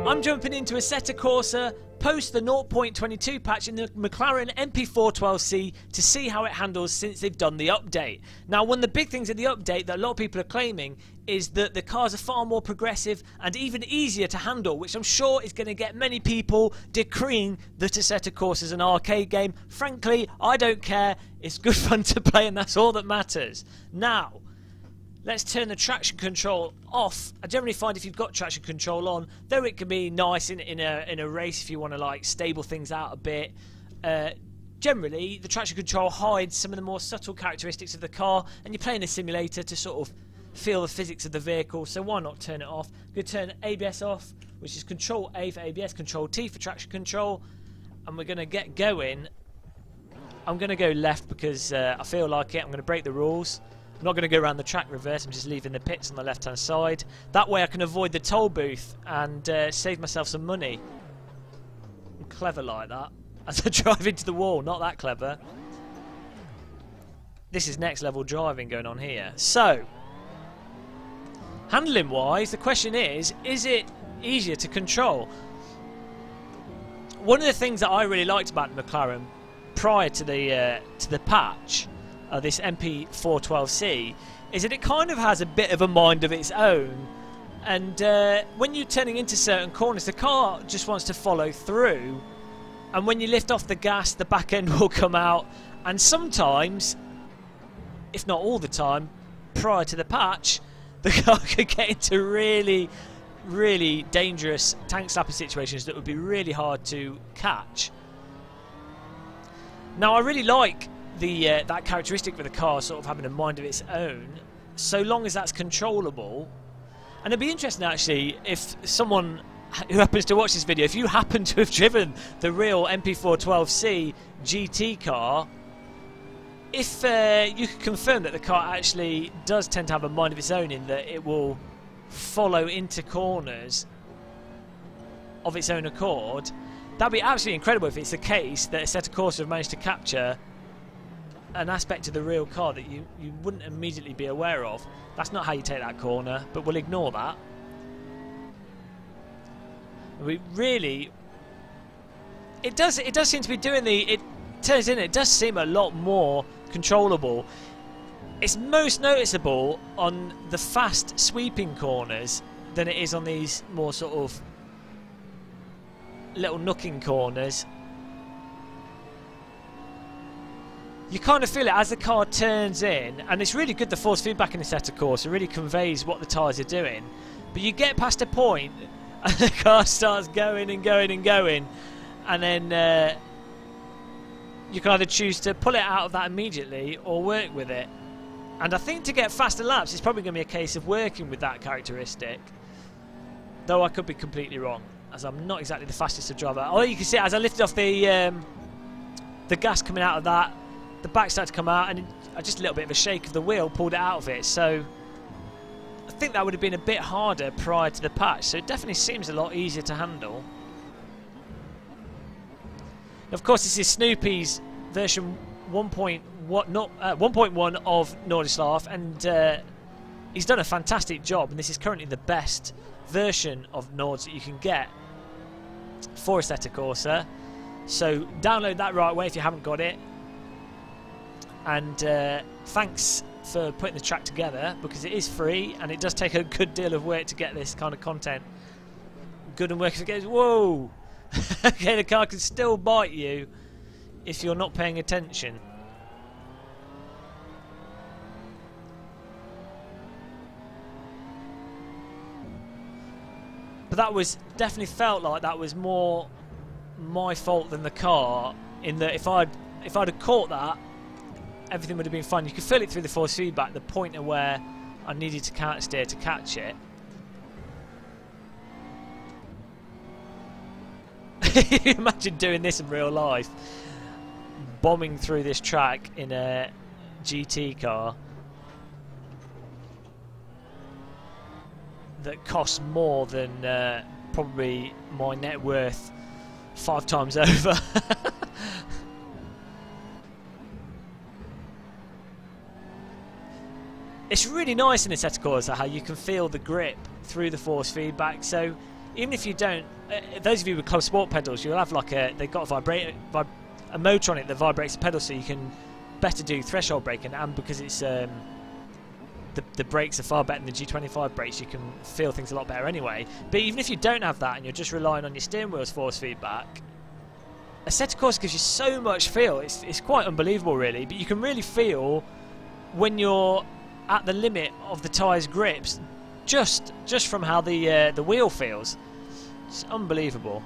I'm jumping into Assetto Corsa post the 0.22 patch in the McLaren MP4 12C to see how it handles since they've done the update. Now, one of the big things in the update that a lot of people are claiming is that the cars are far more progressive and even easier to handle, which I'm sure is going to get many people decreeing that Assetto Corsa is an arcade game. Frankly, I don't care. It's good fun to play and that's all that matters. Now, let's turn the traction control off. I generally find if you've got traction control on, though it can be nice in a race if you want to like stable things out a bit, generally the traction control hides some of the more subtle characteristics of the car, and you're playing a simulator to sort of feel the physics of the vehicle, so why not turn it off? I'm going to turn ABS off, which is Control A for ABS, Control T for traction control, and we're going to get going. I'm going to go left because I feel like it. I'm going to break the rules. I'm not going to go around the track reverse, I'm just leaving the pits on the left hand side. That way I can avoid the toll booth and save myself some money. I'm clever like that. As I drive into the wall, not that clever. This is next level driving going on here. So, handling wise, the question is it easier to control? One of the things that I really liked about the McLaren prior to the patch, this MP4 12C, is that it kind of has a bit of a mind of its own, and when you're turning into certain corners the car just wants to follow through, and when you lift off the gas the back end will come out, and sometimes, if not all the time, prior to the patch the car could get into really dangerous tank slapper situations that would be really hard to catch. Now I really like that characteristic with the car sort of having a mind of its own, so long as that's controllable. And it'd be interesting actually if someone who happens to watch this video, if you happen to have driven the real MP4 12C GT car, if you could confirm that the car actually does tend to have a mind of its own in that it will follow into corners of its own accord. That'd be absolutely incredible if it's the case that Assetto Corsa have managed to capture an aspect of the real car that you wouldn't immediately be aware of. That's not how you take that corner, but we'll ignore that. We really, it does seem to be doing it turns in, it does seem a lot more controllable. It's most noticeable on the fast sweeping corners than it is on these more sort of little nooking corners. You kind of feel it as the car turns in, and it's really good, the force feedback in the Assetto Corsa really conveys what the tyres are doing, but you get past a point and the car starts going and going and going, and then you can either choose to pull it out of that immediately or work with it. And I think to get faster laps it's probably going to be a case of working with that characteristic, though I could be completely wrong, as I'm not exactly the fastest of driver. Oh, you can see it as I lifted off the gas coming out of that, the back started to come out, and just a little bit of a shake of the wheel pulled it out of it. So I think that would have been a bit harder prior to the patch, so it definitely seems a lot easier to handle. Of course, this is Snoopy's version 1.1 of Nordislav, and he's done a fantastic job, and this is currently the best version of Nords that you can get for Assetto Corsa. So download that right away if you haven't got it. And thanks for putting the track together, because it is free and it does take a good deal of work to get this kind of content good and working together. Whoa! Okay, the car can still bite you if you're not paying attention. But that was definitely felt like that was more my fault than the car, in that if I'd have caught that, everything would have been fine. You could feel it through the force feedback, the point of where I needed to counter steer to catch it. Imagine doing this in real life, bombing through this track in a GT car that costs more than probably my net worth 5 times over. It's really nice in Assetto Corsa how you can feel the grip through the force feedback, so even if you don't, those of you with club sport pedals, you'll have like they've got a motor on it that vibrates the pedal, so you can better do threshold braking, and because it's the brakes are far better than the G25 brakes, you can feel things a lot better anyway. But even if you don't have that and you're just relying on your steering wheel's force feedback, Assetto Corsa gives you so much feel. It's quite unbelievable, really. But you can really feel when you're at the limit of the tyre's grips, just from how the wheel feels. It's unbelievable.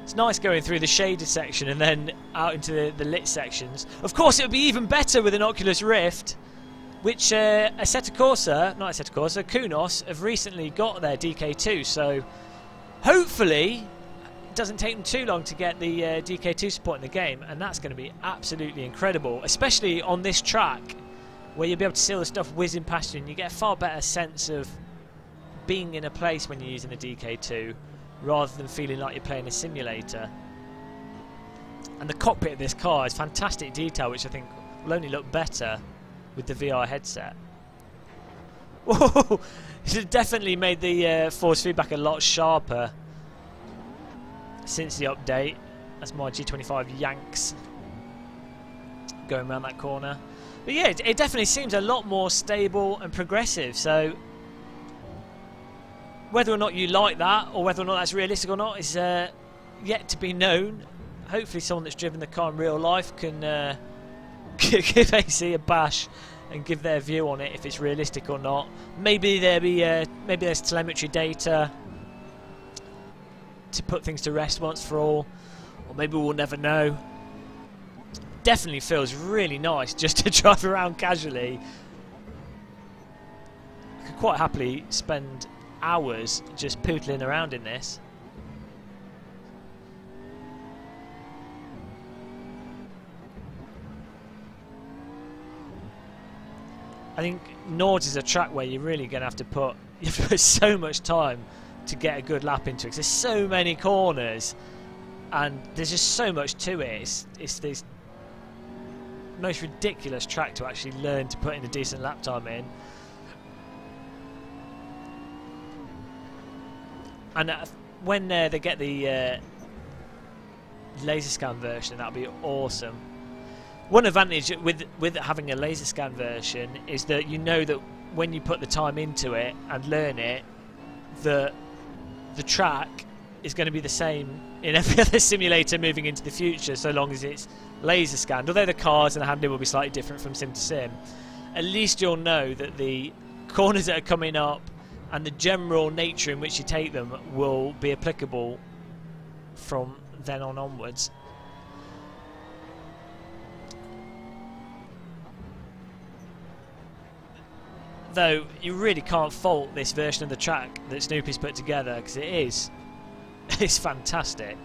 It's nice going through the shaded section and then out into the lit sections. Of course, it would be even better with an Oculus Rift, which Assetto Corsa, not Assetto Corsa, Kunos have recently got their DK2. So hopefully it doesn't take them too long to get the DK2 support in the game, and that's going to be absolutely incredible, especially on this track where you'll be able to see all the stuff whizzing past you, and you get a far better sense of being in a place when you're using the DK2, rather than feeling like you're playing a simulator. And the cockpit of this car is fantastic detail, which I think will only look better with the VR headset. Whoa! It's definitely made the force feedback a lot sharper since the update. That's my G25 Yanks going around that corner. But yeah, it definitely seems a lot more stable and progressive. So whether or not you like that, or whether or not that's realistic or not, is yet to be known. Hopefully someone that's driven the car in real life can give AC a bash and give their view on it, if it's realistic or not. Maybe there's telemetry data to put things to rest once for all, or maybe we'll never know. Definitely feels really nice just to drive around casually. I could quite happily spend hours just pootling around in this. I think Nords is a track where you're really going to have to put so much time to get a good lap into it, because there's so many corners and there's just so much to it. It's this most ridiculous track to actually learn to put in a decent lap time in. And when they get the laser scan version, that'll be awesome. One advantage with having a laser scan version is that you know that when you put the time into it and learn it, the track is going to be the same in every other simulator moving into the future, so long as it's laser scanned. Although the cars and the handling will be slightly different from sim to sim, at least you'll know that the corners that are coming up and the general nature in which you take them will be applicable from then on onwards. Though you really can't fault this version of the track that Snoopy's put together, because it's fantastic.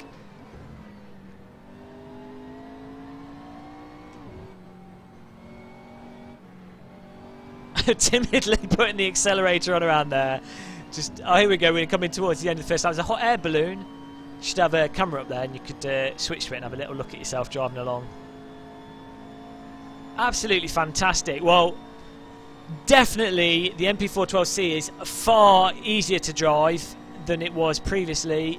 Timidly putting the accelerator on around there. Just, oh, here we go, we're coming towards the end of the first lap. There's a hot air balloon. You should have a camera up there and you could switch to it and have a little look at yourself driving along. Absolutely fantastic. Well, definitely the MP4 12C is far easier to drive than it was previously.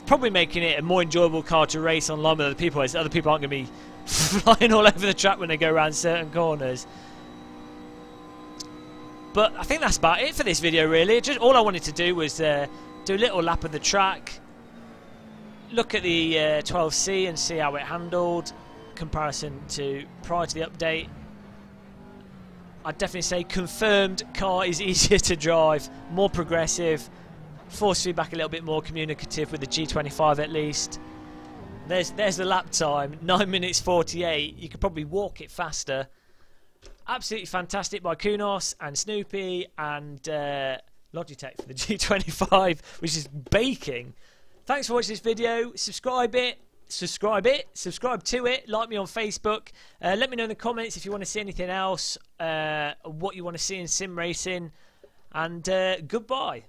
Probably making it a more enjoyable car to race online with other people, as other people aren't going to be flying all over the track when they go around certain corners. But I think that's about it for this video, really. Just all I wanted to do was do a little lap of the track, look at the 12C and see how it handled in comparison to prior to the update. I'd definitely say confirmed car is easier to drive, more progressive, force feedback a little bit more communicative with the G25 at least. There's the lap time, 9 minutes 48. You could probably walk it faster. Absolutely fantastic by Kunos and Snoopy and Logitech for the G25, which is baking. Thanks for watching this video. Subscribe to it, like me on Facebook. Let me know in the comments if you want to see anything else, what you want to see in sim racing, and goodbye.